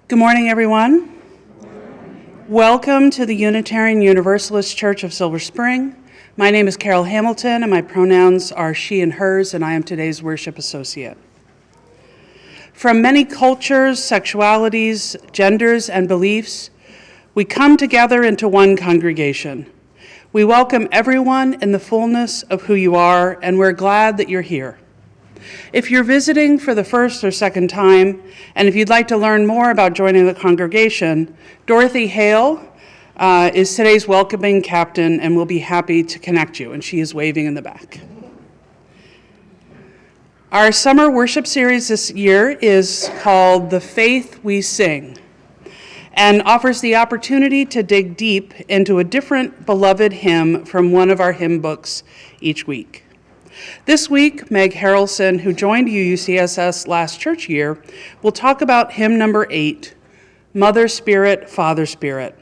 Good morning, everyone. Welcome to the Unitarian Universalist Church of Silver Spring. My name is Carol Hamilton, and my pronouns are she and hers, and I am today's worship associate. From many cultures, sexualities, genders, and beliefs, we come together into one congregation. We welcome everyone in the fullness of who you are, and we're glad that you're here. If you're visiting for the first or second time, and if you'd like to learn more about joining the congregation, Dorothy Hale is today's welcoming captain and will be happy to connect you, and she is waving in the back. Our summer worship series this year is called The Faith We Sing, and offers the opportunity to dig deep into a different beloved hymn from one of our hymn books each week. This week, Meg Harrelson, who joined UUCSS last church year, will talk about hymn number 8, Mother Spirit, Father Spirit.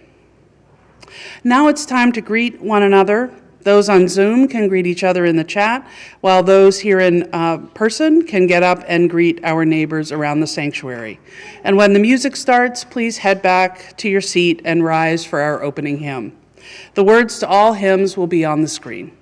Now it's time to greet one another. Those on Zoom can greet each other in the chat, while those here in person can get up and greet our neighbors around the sanctuary. And when the music starts, please head back to your seat and rise for our opening hymn. The words to all hymns will be on the screen.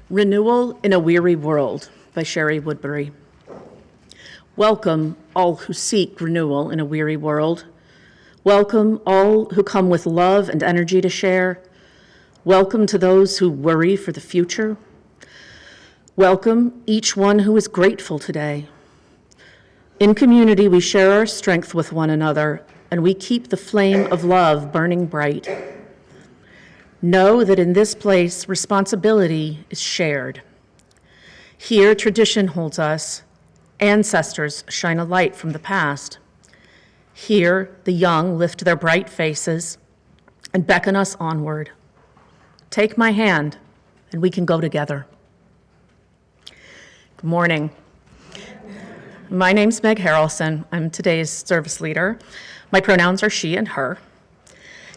Renewal in a Weary World by Sherry Woodbury. Welcome all who seek renewal in a weary world. Welcome all who come with love and energy to share. Welcome to those who worry for the future. Welcome each one who is grateful today. In community, we share our strength with one another, and we keep the flame of love burning bright. Know that in this place, responsibility is shared. Here, tradition holds us. Ancestors shine a light from the past. Here, the young lift their bright faces and beckon us onward. Take my hand, and we can go together. Good morning. My name's Meg Harrelson. I'm today's service leader. My pronouns are she and her.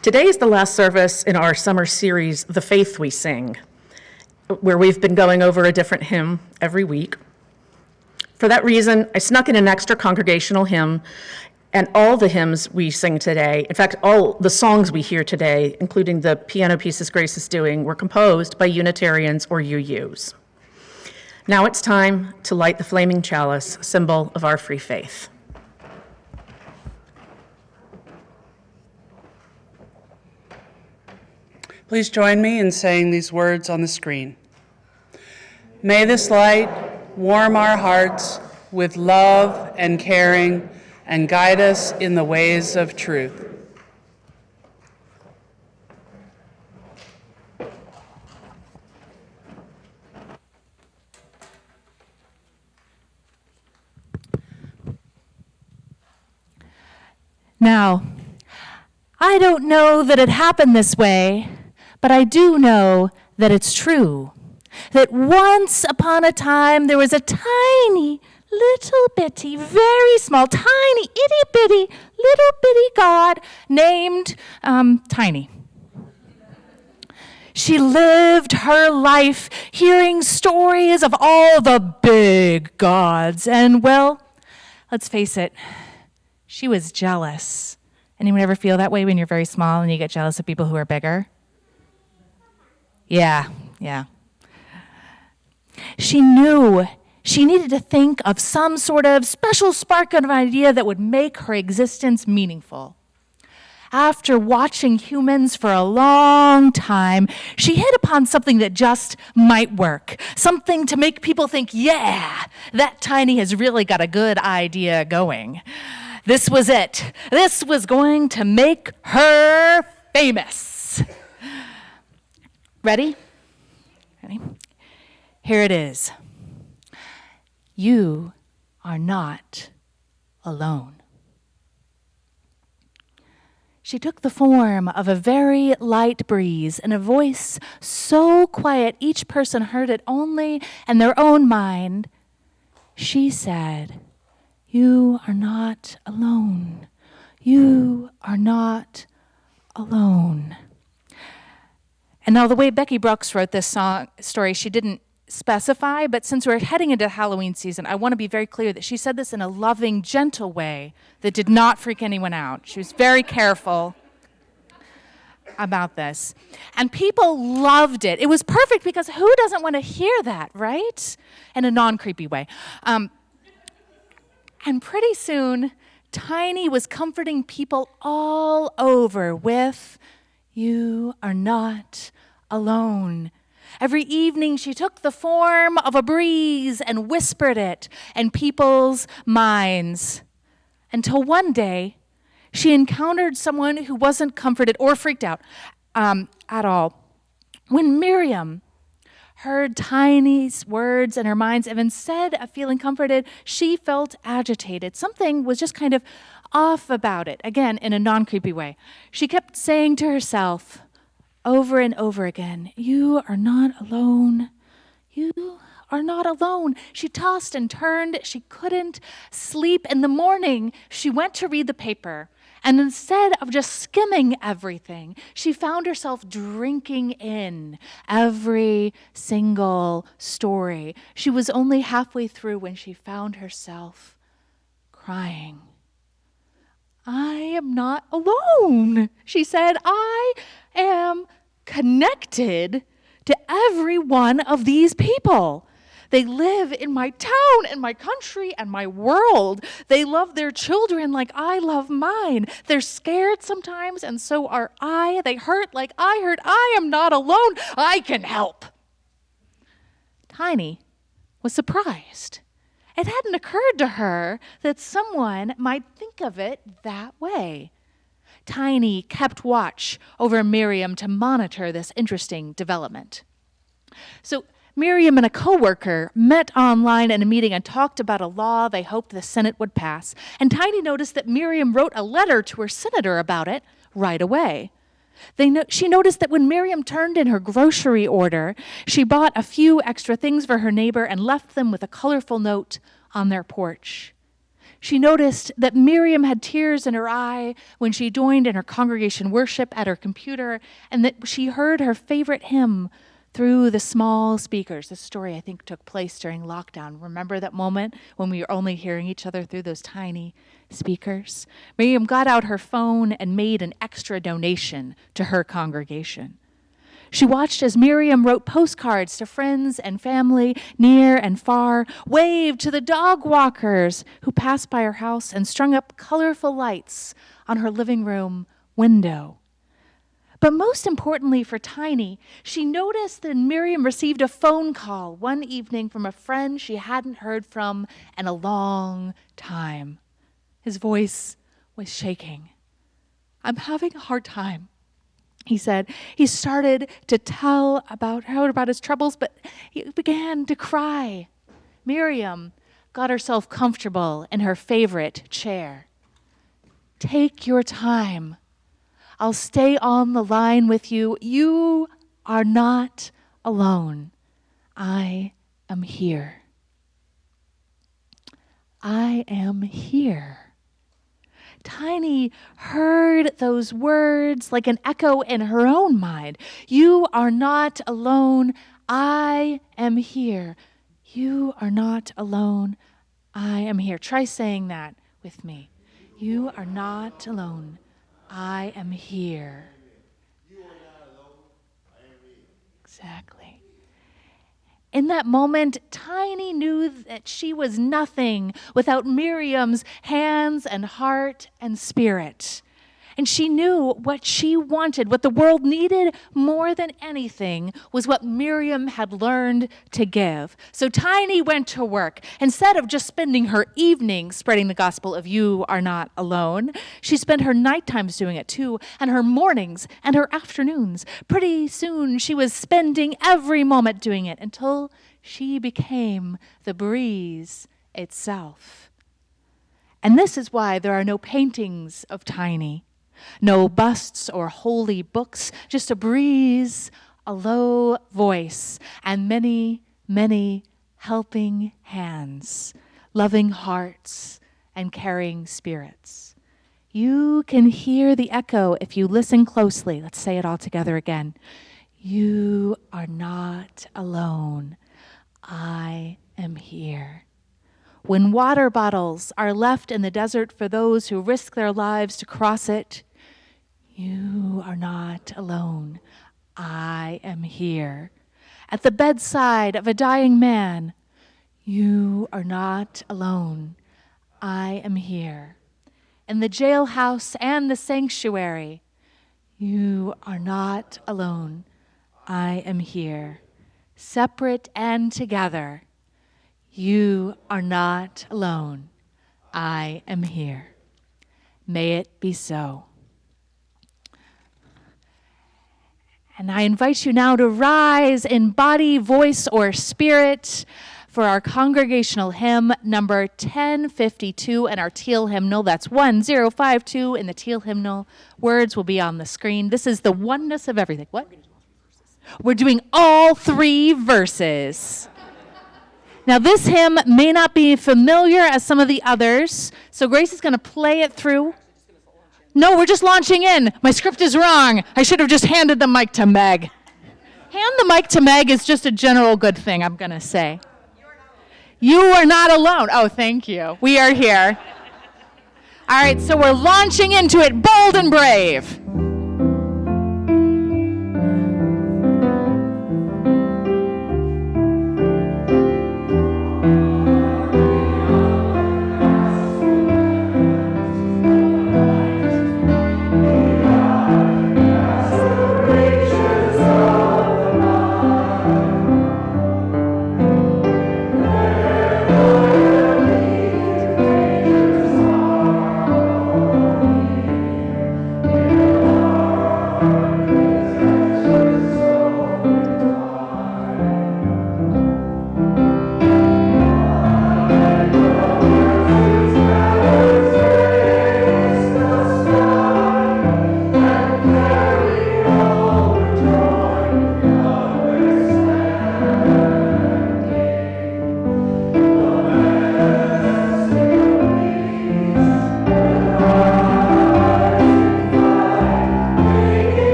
Today is the last service in our summer series, The Faith We Sing, where we've been going over a different hymn every week. For that reason, I snuck in an extra congregational hymn, and all the hymns we sing today, in fact, all the songs we hear today, including the piano pieces Grace is doing, were composed by Unitarians or UUs. Now it's time to light the flaming chalice, symbol of our free faith. Please join me in saying these words on the screen. May this light warm our hearts with love and caring and guide us in the ways of truth. Now, I don't know that it happened this way, but I do know that it's true. That once upon a time there was a tiny, little bitty, very small, tiny, itty-bitty, little bitty God named Tiny. She lived her life hearing stories of all the big gods, and well, let's face it, she was jealous. Anyone ever feel that way when you're very small and you get jealous of people who are bigger? Yeah. She knew she needed to think of some sort of special spark of an idea that would make her existence meaningful. After watching humans for a long time, she hit upon something that just might work. Something to make people think, yeah, that Tiny has really got a good idea going. This was it. This was going to make her famous. Ready? Here it is. You are not alone. She took the form of a very light breeze and a voice so quiet each person heard it only in their own mind. She said, "You are not alone. You are not alone." And now the way Becky Brooks wrote this story, she didn't specify, but since we're heading into Halloween season, I want to be very clear that she said this in a loving, gentle way that did not freak anyone out. She was very careful about this. And people loved it. It was perfect because who doesn't want to hear that, right? In a non-creepy way. And pretty soon, Tiny was comforting people all over with, "You are not alone." Every evening, she took the form of a breeze and whispered it in people's minds. Until one day, she encountered someone who wasn't comforted or freaked out at all. When Miriam heard Tiny's words in her minds, and instead of feeling comforted, she felt agitated. Something was just kind of off about it, again, in a non-creepy way. She kept saying to herself over and over again, "You are not alone. You are not alone." She tossed and turned. She couldn't sleep. In the morning, she went to read the paper. And instead of just skimming everything, she found herself drinking in every single story. She was only halfway through when she found herself crying. "I am not alone," she said. "I am connected to every one of these people. They live in my town and my country and my world. They love their children like I love mine. They're scared sometimes, and so are I. They hurt like I hurt. I am not alone. I can help. Tiny was surprised. It hadn't occurred to her that someone might think of it that way. Tiny kept watch over Miriam to monitor this interesting development. So Miriam and a coworker met online in a meeting and talked about a law they hoped the Senate would pass. And Tiny noticed that Miriam wrote a letter to her senator about it right away. She noticed that when Miriam turned in her grocery order, she bought a few extra things for her neighbor and left them with a colorful note on their porch. She noticed that Miriam had tears in her eye when she joined in her congregation worship at her computer, and that she heard her favorite hymn through the small speakers. This story, I think, took place during lockdown. Remember that moment when we were only hearing each other through those tiny speakers? Miriam got out her phone and made an extra donation to her congregation. She watched as Miriam wrote postcards to friends and family near and far, waved to the dog walkers who passed by her house, and strung up colorful lights on her living room window. But most importantly for Tiny, she noticed that Miriam received a phone call one evening from a friend she hadn't heard from in a long time. His voice was shaking. "I'm having a hard time," he said. He started to tell about his troubles, but he began to cry. Miriam got herself comfortable in her favorite chair. "Take your time. I'll stay on the line with you. You are not alone. I am here. I am here." Tiny heard those words like an echo in her own mind. You are not alone. I am here. You are not alone. I am here. Try saying that with me. You are not alone. I am here. You are not alone. I am here. Exactly. In that moment, Tiny knew that she was nothing without Miriam's hands and heart and spirit. And she knew what she wanted, what the world needed more than anything, was what Miriam had learned to give. So Tiny went to work. Instead of just spending her evenings spreading the gospel of you are not alone, she spent her night times doing it too, and her mornings and her afternoons. Pretty soon she was spending every moment doing it until she became the breeze itself. And this is why there are no paintings of Tiny. No busts or holy books, just a breeze, a low voice, and many, many helping hands, loving hearts, and caring spirits. You can hear the echo if you listen closely. Let's say it all together again. You are not alone. I am here. When water bottles are left in the desert for those who risk their lives to cross it, you are not alone. I am here. At the bedside of a dying man, you are not alone. I am here. In the jailhouse and the sanctuary, you are not alone. I am here. Separate and together, you are not alone. I am here. May it be so. And I invite you now to rise in body, voice, or spirit for our congregational hymn, number 1052, and our teal hymnal. That's 1052 in the teal hymnal. Words will be on the screen. This is the oneness of everything. What? We're doing all three verses. Now, this hymn may not be familiar as some of the others, so Grace is going to play it through. No, we're just launching in. My script is wrong. I should have just handed the mic to Meg. Hand the mic to Meg is just a general good thing, I'm going to say. You are not alone. Oh, thank you. We are here. All right, so we're launching into it bold and brave.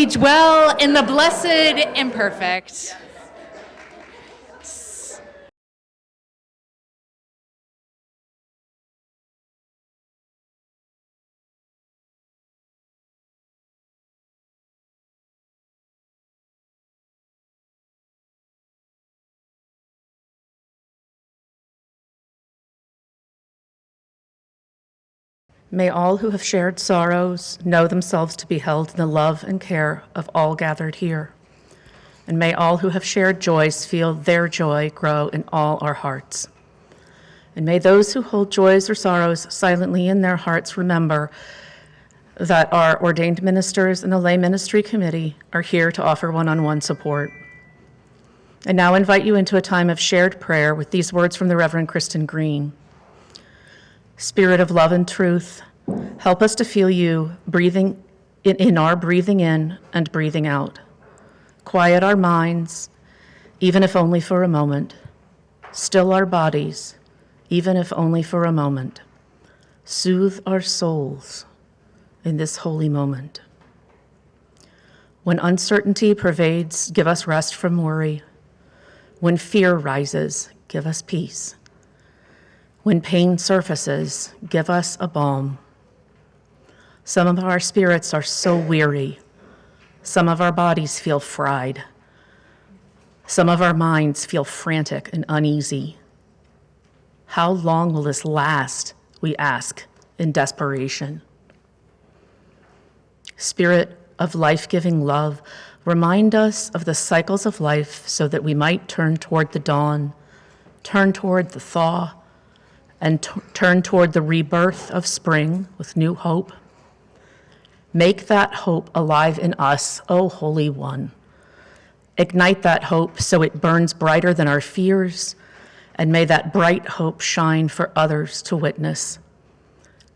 dwell in the blessed imperfect. May all who have shared sorrows know themselves to be held in the love and care of all gathered here. And may all who have shared joys feel their joy grow in all our hearts. And may those who hold joys or sorrows silently in their hearts remember that our ordained ministers and the lay ministry committee are here to offer one-on-one support. I now invite you into a time of shared prayer with these words from the Reverend Kristen Green. Spirit of love and truth, help us to feel you breathing in our breathing in and breathing out. Quiet our minds, even if only for a moment. Still our bodies, even if only for a moment. Soothe our souls in this holy moment. When uncertainty pervades, give us rest from worry. When fear rises, give us peace. When pain surfaces, give us a balm. Some of our spirits are so weary. Some of our bodies feel fried. Some of our minds feel frantic and uneasy. How long will this last, we ask in desperation? Spirit of life-giving love, remind us of the cycles of life so that we might turn toward the dawn, turn toward the thaw, and turn toward the rebirth of spring with new hope. Make that hope alive in us, O Holy One. Ignite that hope so it burns brighter than our fears, and may that bright hope shine for others to witness,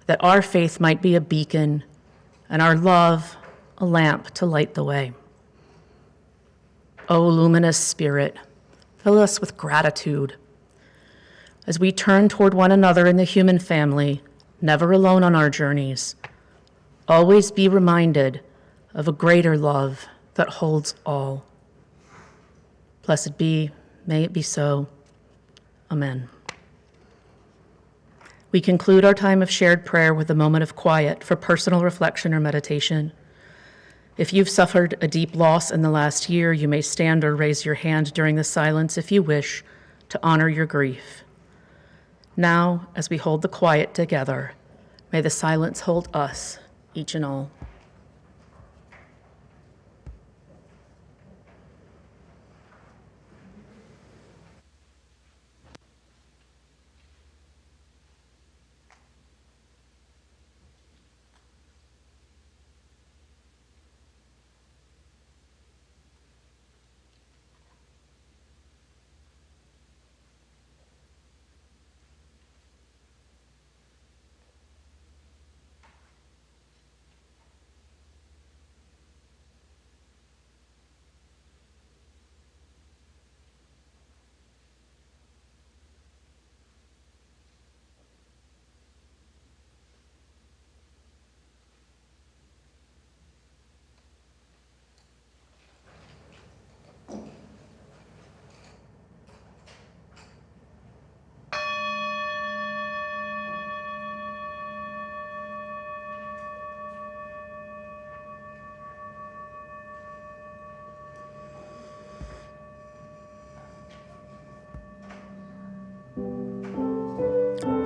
that our faith might be a beacon and our love a lamp to light the way. O luminous Spirit, fill us with gratitude as we turn toward one another in the human family, never alone on our journeys. Always be reminded of a greater love that holds all. Blessed be, may it be so. Amen. We conclude our time of shared prayer with a moment of quiet for personal reflection or meditation. If you've suffered a deep loss in the last year, you may stand or raise your hand during the silence if you wish to honor your grief. Now, as we hold the quiet together, may the silence hold us, each and all.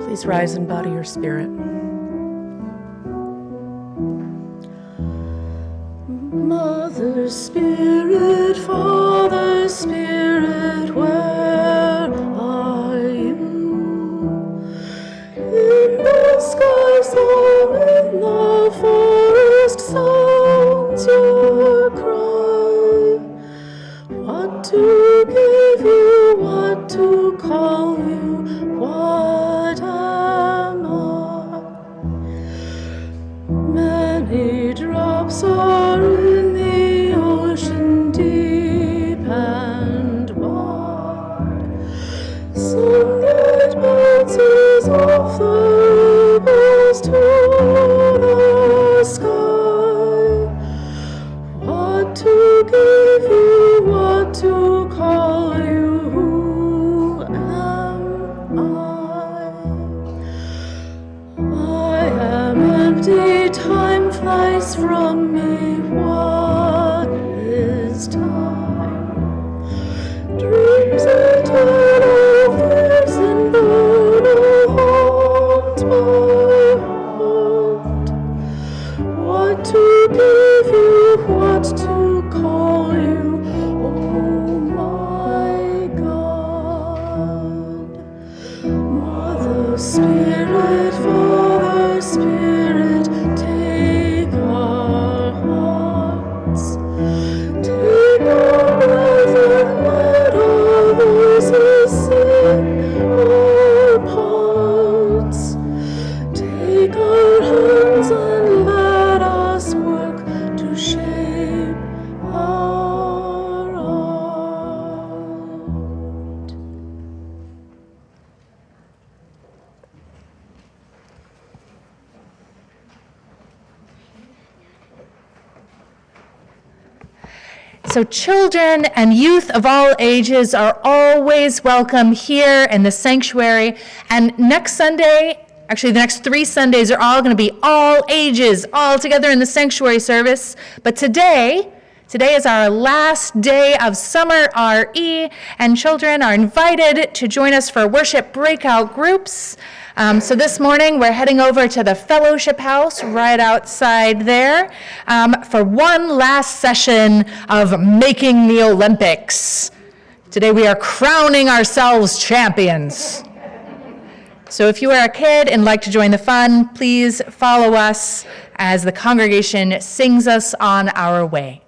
Please rise in body or spirit. Mother Spirit, Father Spirit, where are you? In the sky, so in the forest sounds your cry. What to give you, what to call you, what am I? Many drops are in the ocean deep and wide. Sunlight bounces off the ripples to the sky. What So children and youth of all ages are always welcome here in the sanctuary. And next Sunday, actually the next 3 Sundays are all going to be all ages, all together in the sanctuary service. But today is our last day of summer RE, and children are invited to join us for worship breakout groups. So this morning, we're heading over to the fellowship house right outside there for one last session of Making the Olympics. Today, we are crowning ourselves champions. So if you are a kid and like to join the fun, please follow us as the congregation sings us on our way.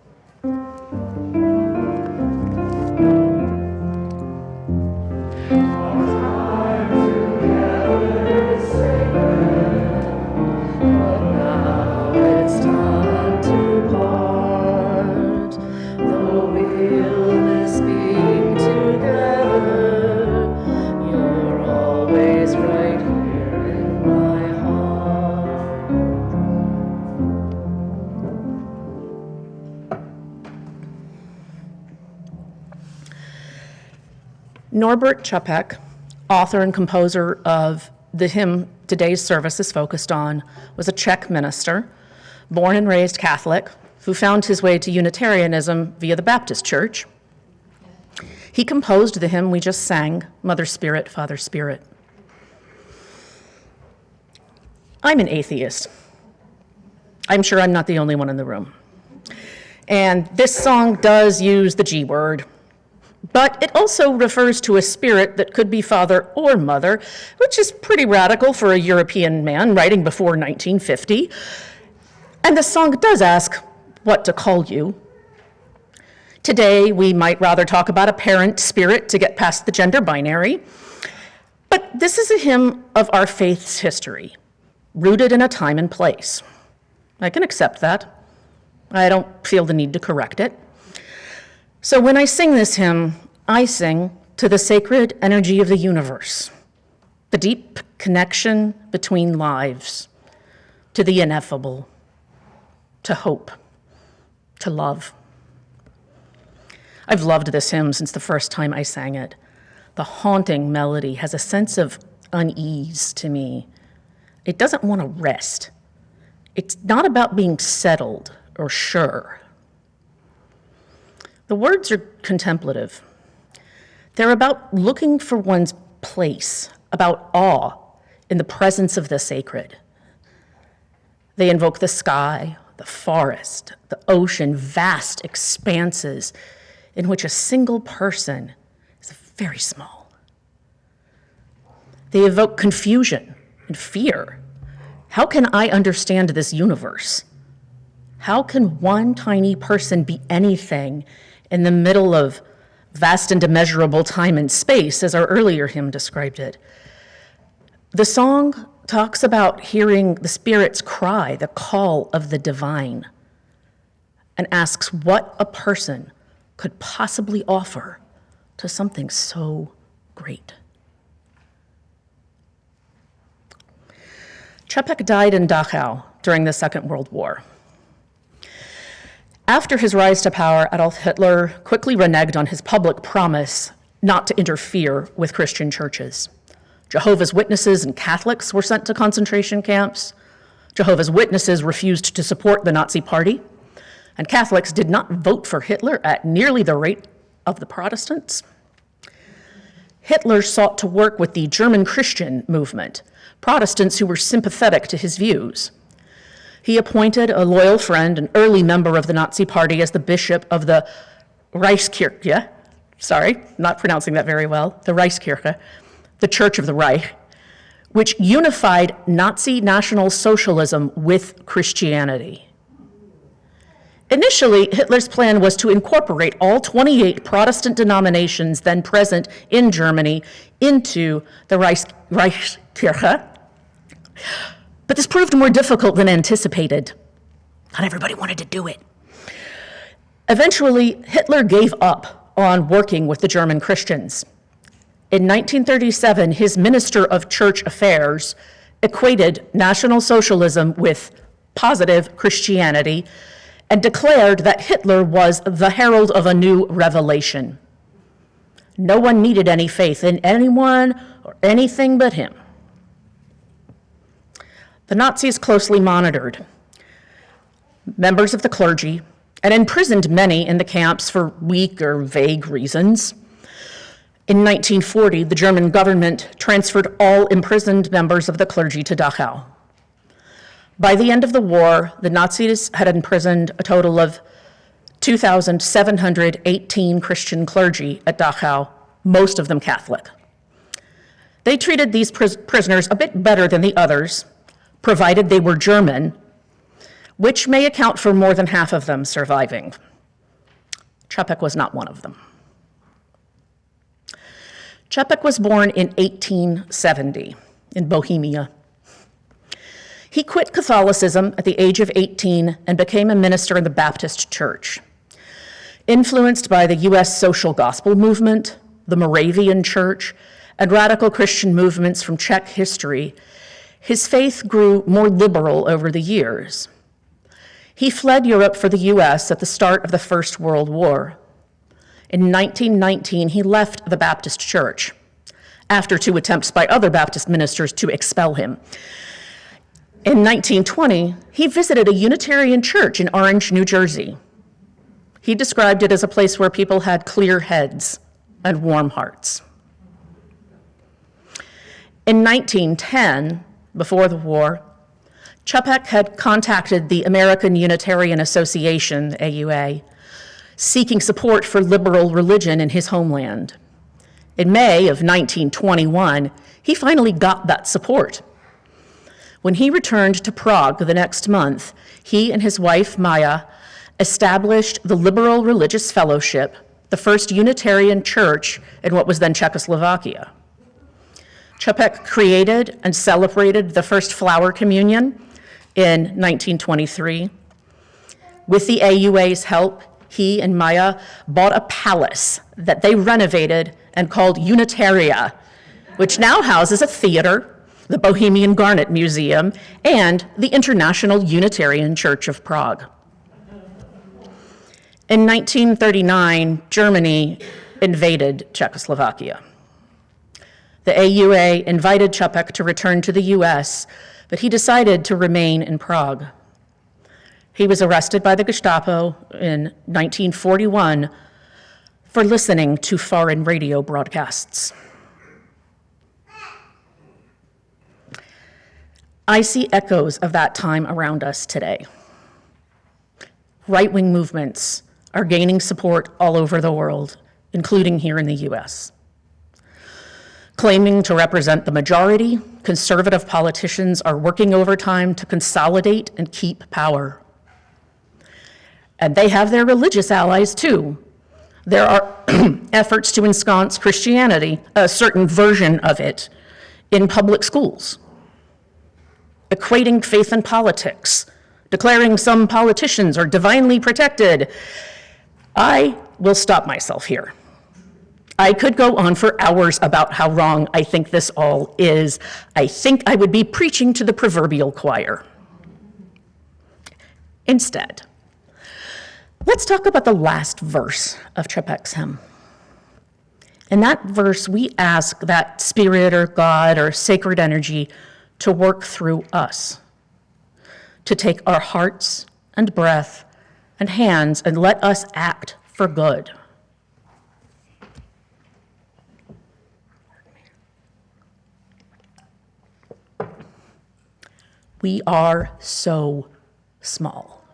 Norbert Čapek, author and composer of the hymn today's service is focused on, was a Czech minister, born and raised Catholic, who found his way to Unitarianism via the Baptist Church. He composed the hymn we just sang, Mother Spirit, Father Spirit. I'm an atheist. I'm sure I'm not the only one in the room. And this song does use the G word, but it also refers to a spirit that could be father or mother, which is pretty radical for a European man writing before 1950. And the song does ask what to call you. Today, we might rather talk about a parent spirit to get past the gender binary. But this is a hymn of our faith's history, rooted in a time and place. I can accept that. I don't feel the need to correct it. So when I sing this hymn, I sing to the sacred energy of the universe, the deep connection between lives, to the ineffable, to hope, to love. I've loved this hymn since the first time I sang it. The haunting melody has a sense of unease to me. It doesn't want to rest. It's not about being settled or sure. The words are contemplative. They're about looking for one's place, about awe in the presence of the sacred. They invoke the sky, the forest, the ocean, vast expanses in which a single person is very small. They evoke confusion and fear. How can I understand this universe? How can one tiny person be anything in the middle of vast and immeasurable time and space, as our earlier hymn described it? The song talks about hearing the Spirit's cry, the call of the divine, and asks what a person could possibly offer to something so great. Čapek died in Dachau during the Second World War. After his rise to power, Adolf Hitler quickly reneged on his public promise not to interfere with Christian churches. Jehovah's Witnesses and Catholics were sent to concentration camps. Jehovah's Witnesses refused to support the Nazi Party, and Catholics did not vote for Hitler at nearly the rate of the Protestants. Hitler sought to work with the German Christian movement, Protestants who were sympathetic to his views. He appointed a loyal friend, an early member of the Nazi Party, as the bishop of the Reichskirche, sorry, not pronouncing that very well, the Reichskirche, the Church of the Reich, which unified Nazi National Socialism with Christianity. Initially, Hitler's plan was to incorporate all 28 Protestant denominations then present in Germany into the Reichskirche, but this proved more difficult than anticipated. Not everybody wanted to do it. Eventually, Hitler gave up on working with the German Christians. In 1937, his Minister of Church Affairs equated National Socialism with positive Christianity and declared that Hitler was the herald of a new revelation. No one needed any faith in anyone or anything but him. The Nazis closely monitored members of the clergy and imprisoned many in the camps for weak or vague reasons. In 1940, the German government transferred all imprisoned members of the clergy to Dachau. By the end of the war, the Nazis had imprisoned a total of 2,718 Christian clergy at Dachau, most of them Catholic. They treated these prisoners a bit better than the others, provided they were German, which may account for more than half of them surviving. Čapek was not one of them. Čapek was born in 1870 in Bohemia. He quit Catholicism at the age of 18 and became a minister in the Baptist Church. Influenced by the U.S. social gospel movement, the Moravian Church, and radical Christian movements from Czech history, his faith grew more liberal over the years. He fled Europe for the U.S. at the start of the First World War. In 1919, he left the Baptist Church after 2 attempts by other Baptist ministers to expel him. In 1920, he visited a Unitarian church in Orange, New Jersey. He described it as a place where people had clear heads and warm hearts. In 1910, before the war, Čapek had contacted the American Unitarian Association, AUA, seeking support for liberal religion in his homeland. In May of 1921, he finally got that support. When he returned to Prague the next month, he and his wife, Maya, established the Liberal Religious Fellowship, the first Unitarian church in what was then Czechoslovakia. Čapek created and celebrated the first flower communion in 1923. With the AUA's help, he and Maya bought a palace that they renovated and called Unitaria, which now houses a theater, the Bohemian Garnet Museum, and the International Unitarian Church of Prague. In 1939, Germany invaded Czechoslovakia. The AUA invited Čapek to return to the US, but he decided to remain in Prague. He was arrested by the Gestapo in 1941 for listening to foreign radio broadcasts. I see echoes of that time around us today. Right-wing movements are gaining support all over the world, including here in the US. Claiming to represent the majority, conservative politicians are working overtime to consolidate and keep power. And they have their religious allies too. There are efforts to ensconce Christianity, a certain version of it, in public schools, equating faith and politics, declaring some politicians are divinely protected. I will stop myself here. I could go on for hours about how wrong I think this all is. I think I would be preaching to the proverbial choir. Instead, let's talk about the last verse of Čapek's hymn. In that verse, we ask that Spirit or God or sacred energy to work through us, to take our hearts and breath and hands and let us act for good. We are so small.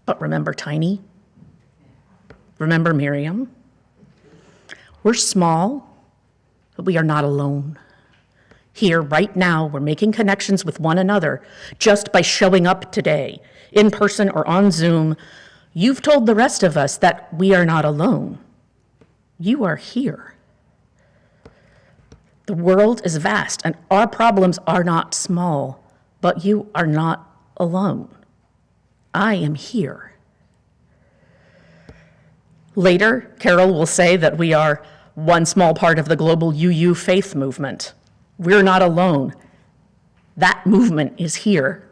But remember Tiny? Remember Miriam? We're small, but we are not alone. Here, right now, we're making connections with one another just by showing up today, in person or on Zoom. You've told the rest of us that we are not alone. You are here. The world is vast, and our problems are not small, but you are not alone. I am here. Later, Carol will say that we are one small part of the global UU faith movement. We're not alone. That movement is here.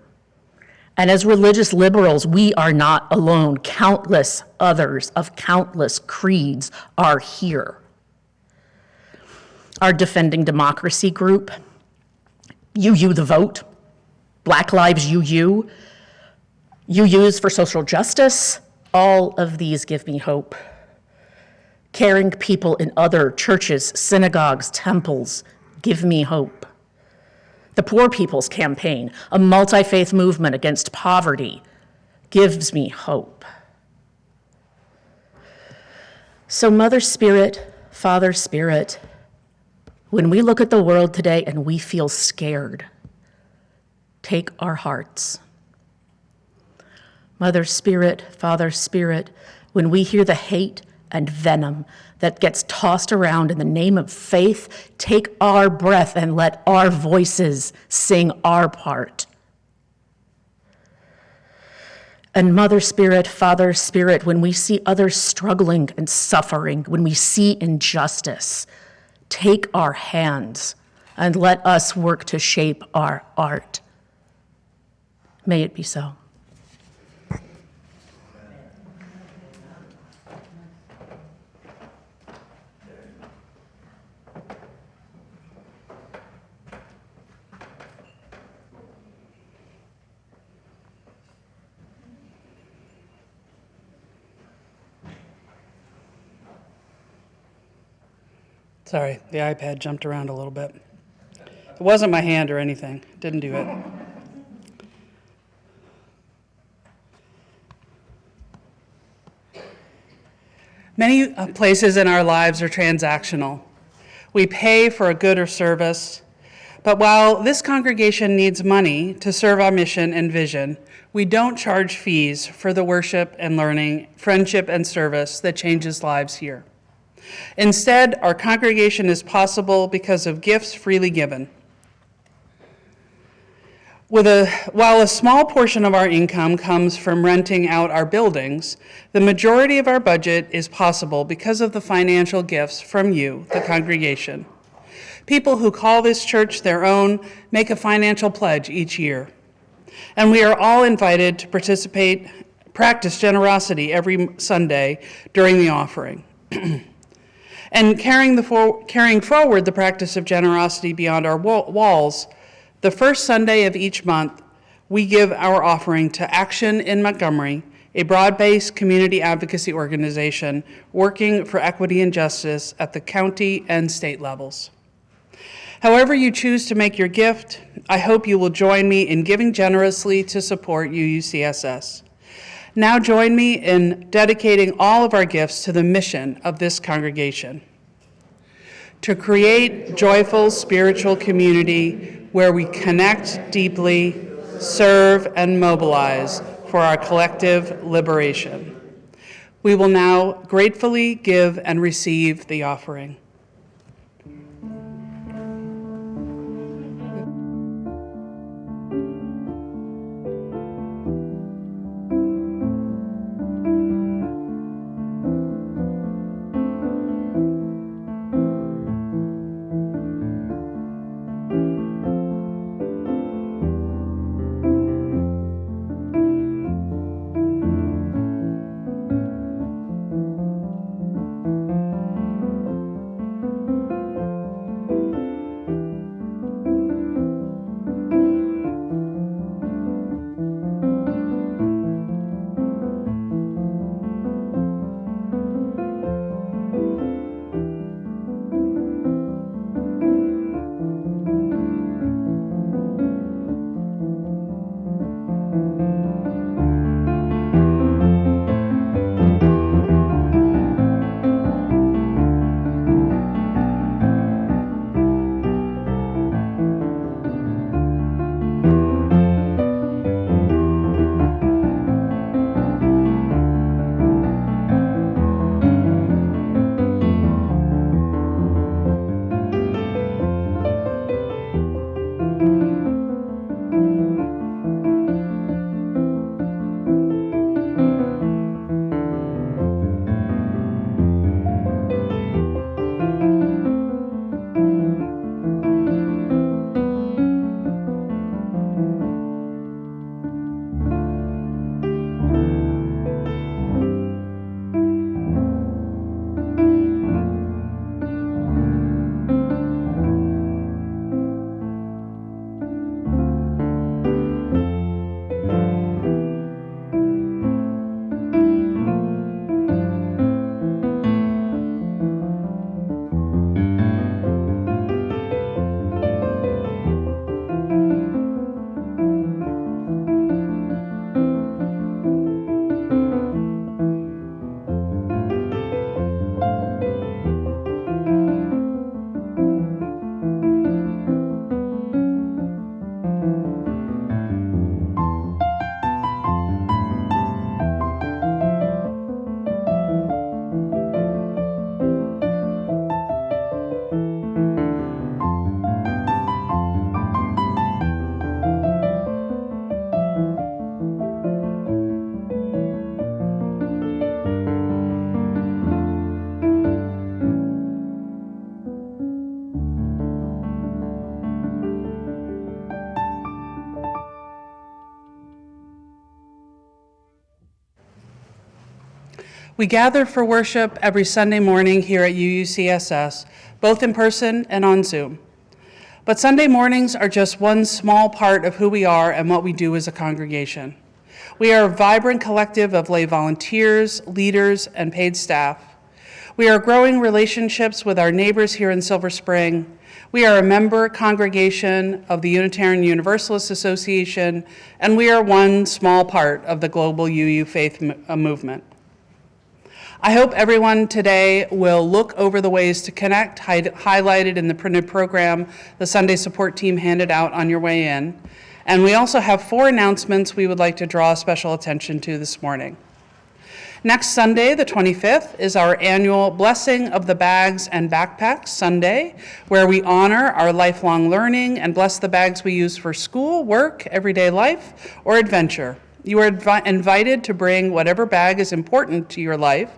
And as religious liberals, we are not alone. Countless others of countless creeds are here. Our Defending Democracy group, UU the Vote, Black Lives UU, UUs for Social Justice, all of these give me hope. Caring people in other churches, synagogues, temples, give me hope. The Poor People's Campaign, a multi-faith movement against poverty, gives me hope. So Mother Spirit, Father Spirit, when we look at the world today and we feel scared, take our hearts. Mother Spirit, Father Spirit, when we hear the hate and venom that gets tossed around in the name of faith, take our breath and let our voices sing our part. And Mother Spirit, Father Spirit, when we see others struggling and suffering, when we see injustice, take our hands and let us work to shape our art. May it be so. Sorry, the iPad jumped around a little bit. It wasn't my hand or anything. Didn't do it. Many places in our lives are transactional. We pay for a good or service, but while this congregation needs money to serve our mission and vision, we don't charge fees for the worship and learning, friendship and service that changes lives here. Instead, our congregation is possible because of gifts freely given. While a small portion of our income comes from renting out our buildings, the majority of our budget is possible because of the financial gifts from you, the congregation. People who call this church their own make a financial pledge each year. And we are all invited to practice generosity every Sunday during the offering. And carrying forward the practice of generosity beyond our walls, the first Sunday of each month, we give our offering to Action in Montgomery, a broad-based community advocacy organization working for equity and justice at the county and state levels. However you choose to make your gift, I hope you will join me in giving generously to support UUCSS. Now join me in dedicating all of our gifts to the mission of this congregation: to create joyful spiritual community where we connect deeply, serve, and mobilize for our collective liberation. We will now gratefully give and receive the offering. We gather for worship every Sunday morning here at UUCSS, both in person and on Zoom. But Sunday mornings are just one small part of who we are and what we do as a congregation. We are a vibrant collective of lay volunteers, leaders, and paid staff. We are growing relationships with our neighbors here in Silver Spring. We are a member congregation of the Unitarian Universalist Association, and we are one small part of the global UU faith movement. I hope everyone today will look over the ways to connect highlighted in the printed program the Sunday support team handed out on your way in. And we also have 4 announcements we would like to draw special attention to this morning. Next Sunday, the 25th, is our annual Blessing of the Bags and Backpacks Sunday, where we honor our lifelong learning and bless the bags we use for school, work, everyday life, or adventure. You are invited to bring whatever bag is important to your life,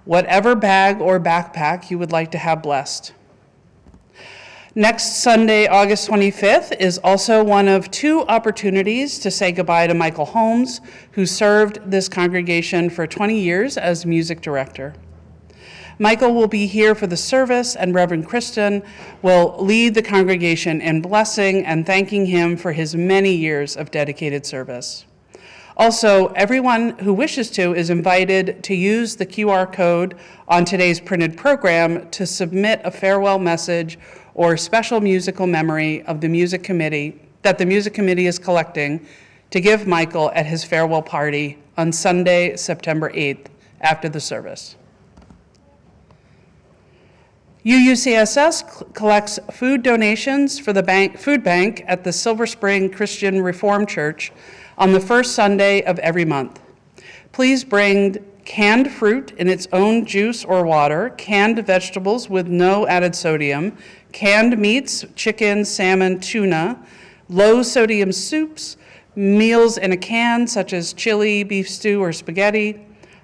whatever bag or backpack you would like to have blessed. Next Sunday, August 25th, is also one of 2 opportunities to say goodbye to Michael Holmes, who served this congregation for 20 years as music director. Michael will be here for the service, and Reverend Kristen will lead the congregation in blessing and thanking him for his many years of dedicated service. Also, everyone who wishes to is invited to use the QR code on today's printed program to submit a farewell message or special musical memory of the music committee that the music committee is collecting to give Michael at his farewell party on Sunday, September 8th, after the service. UUCSS collects food donations for the food bank at the Silver Spring Christian Reformed Church on the first Sunday of every month. Please bring canned fruit in its own juice or water, canned vegetables with no added sodium, canned meats, chicken, salmon, tuna, low sodium soups, meals in a can such as chili, beef stew, or spaghetti,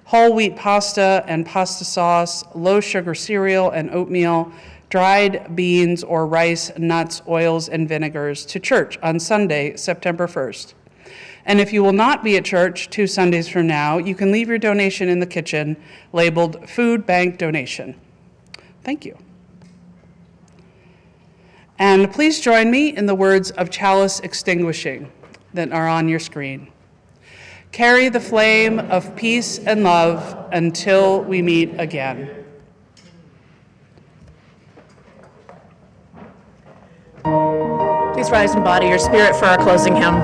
whole wheat pasta and pasta sauce, low sugar cereal and oatmeal, dried beans or rice, nuts, oils, and vinegars to church on Sunday, September 1st. And if you will not be at church 2 Sundays from now, you can leave your donation in the kitchen labeled Food Bank Donation. Thank you. And please join me in the words of chalice extinguishing that are on your screen. Carry the flame of peace and love until we meet again. Please rise and body your spirit for our closing hymn.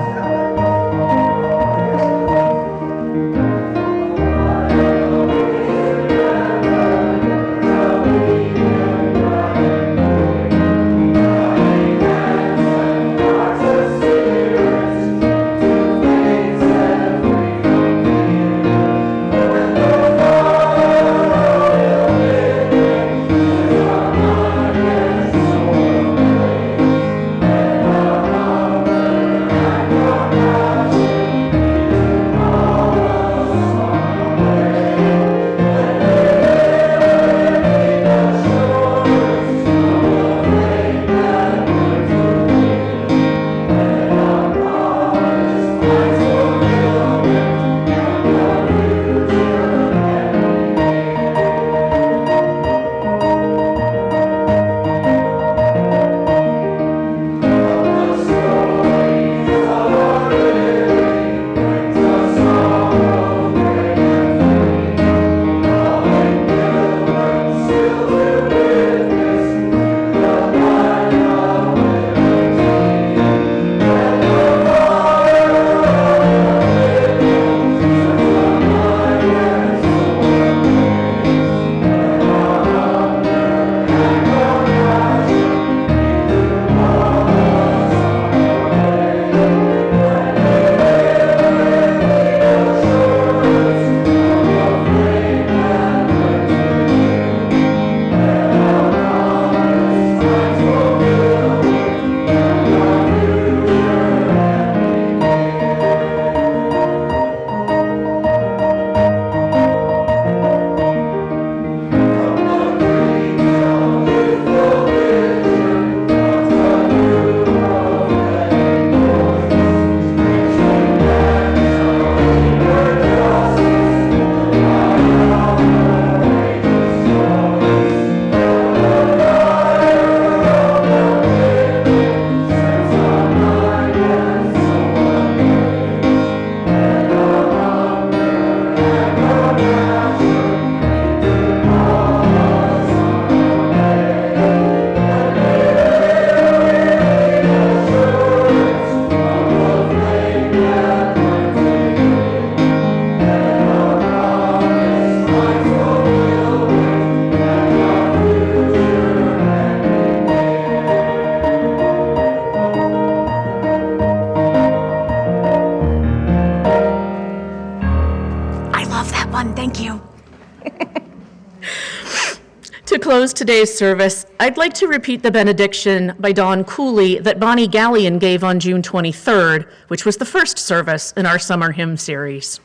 To close today's service, I'd like to repeat the benediction by Don Cooley that Bonnie Gallion gave on June 23rd, which was the first service in our summer hymn series.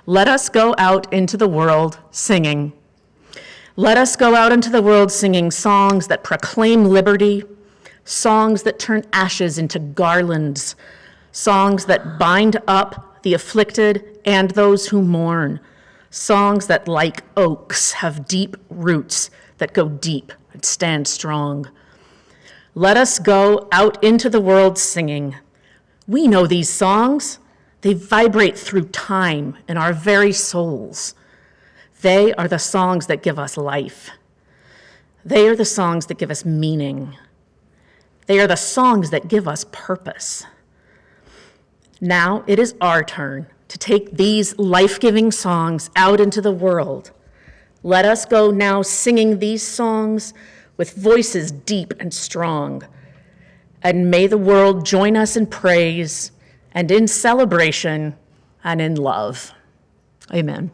Let us go out into the world singing. Let us go out into the world singing songs that proclaim liberty, songs that turn ashes into garlands, songs that bind up the afflicted and those who mourn, songs that, like oaks, have deep roots that go deep and stand strong. Let us go out into the world singing. We know these songs. They vibrate through time in our very souls. They are the songs that give us life. They are the songs that give us meaning. They are the songs that give us purpose. Now it is our turn to take these life-giving songs out into the world. Let us go now singing these songs with voices deep and strong. And may the world join us in praise and in celebration and in love. Amen.